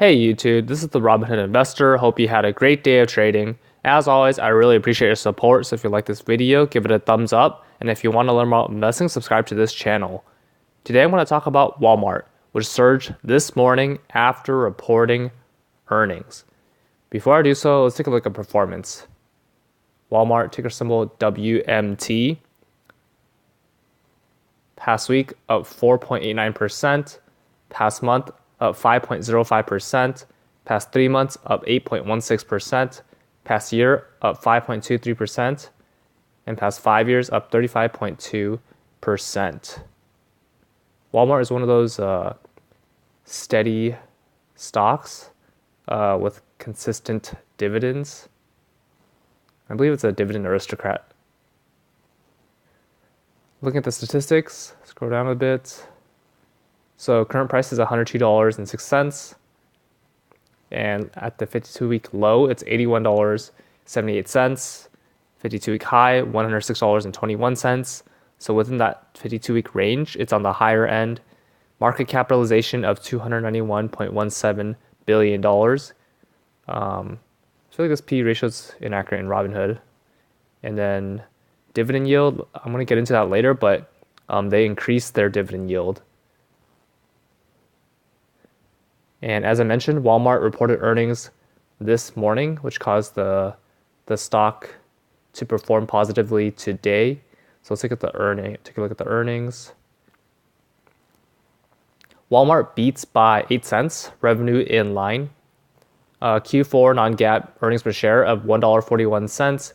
Hey YouTube, this is the Robinhood investor. Hope you had a great day of trading. As always, I really appreciate your support, so if you like this video, give it a thumbs up, and if you want to learn more about investing, subscribe to this channel. Today I'm going to talk about Walmart, which surged this morning after reporting earnings. Before I do so, let's take a look at performance. Walmart, ticker symbol WMT. Past week, up 4.89%. Past month, up 5.05%. Past 3 months, up 8.16%. Past year, up 5.23%. And past 5 years, up 35.2%. Walmart is one of those steady stocks with consistent dividends. I believe it's a dividend aristocrat. Looking at the statistics, scroll down a bit. So current price is $102.06. And at the 52-week low, it's $81.78. 52-week high, $106.21. So within that 52-week range, it's on the higher end. Market capitalization of $291.17 billion. I feel like this P ratio is inaccurate in Robinhood. And then dividend yield, I'm going to get into that later, but they increased their dividend yield. And as I mentioned, Walmart reported earnings this morning, which caused the stock to perform positively today. So let's take a look at the earnings. Walmart beats by 8 cents, revenue in line. Q4 non-GAAP earnings per share of $1.41,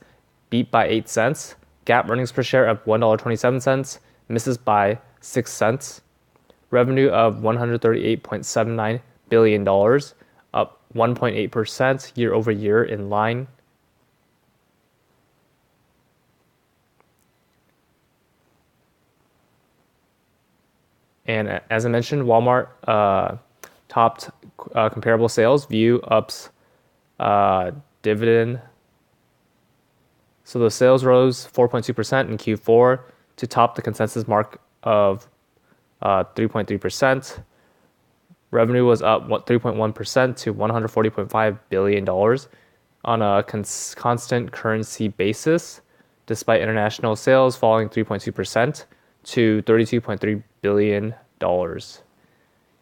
beat by 8 cents. GAAP earnings per share of $1.27, misses by 6 cents. Revenue of $138.79 billion, up 1.8% year over year in line. And as I mentioned, Walmart topped comparable sales, view ups dividend. So the sales rose 4.2% in Q4 to top the consensus mark of 3.3%. Revenue was up 3.1% to $140.5 billion on a constant currency basis, despite international sales falling 3.2% to $32.3 billion.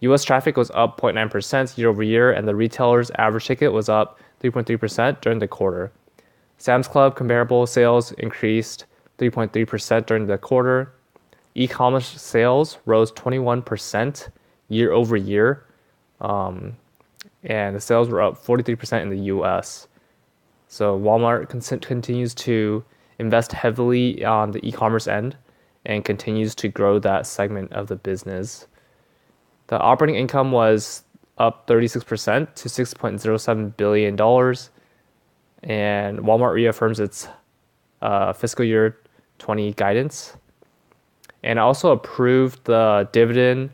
U.S. traffic was up 0.9% year over year, and the retailer's average ticket was up 3.3% during the quarter. Sam's Club comparable sales increased 3.3% during the quarter. E-commerce sales rose 21% year over year, and the sales were up 43% in the U.S. So Walmart continues to invest heavily on the e-commerce end and continues to grow that segment of the business. The operating income was up 36% to $6.07 billion, and Walmart reaffirms its fiscal year 20 guidance, and also approved the dividend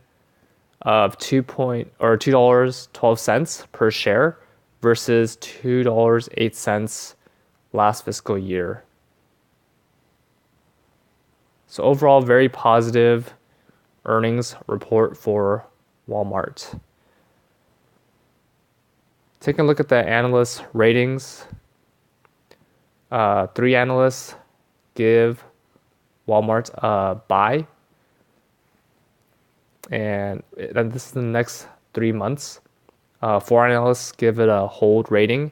of $2.12 per share versus $2.08 last fiscal year. So overall, very positive earnings report for Walmart. Taking a look at the analyst ratings, 3 analysts give Walmart a buy. And this is the next 3 months. 4 analysts give it a hold rating,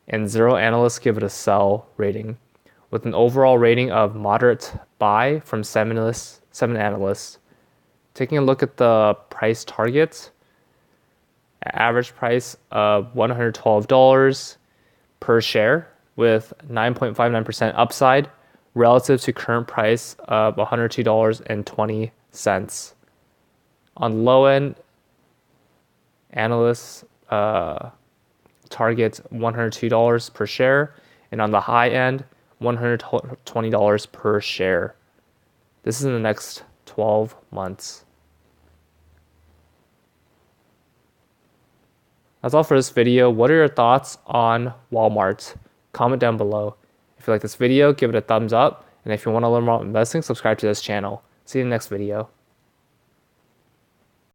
and 0 analysts give it a sell rating, with an overall rating of moderate buy from 7 analysts. Taking a look at the price targets, average price of $112 per share with 9.59% upside relative to current price of $102.20. On low end, analysts target $102 per share, and on the high end, $120 per share. This is in the next 12 months. That's all for this video. What are your thoughts on Walmart? Comment down below. If you like this video, give it a thumbs up, and if you want to learn more about investing, subscribe to this channel. See you in the next video.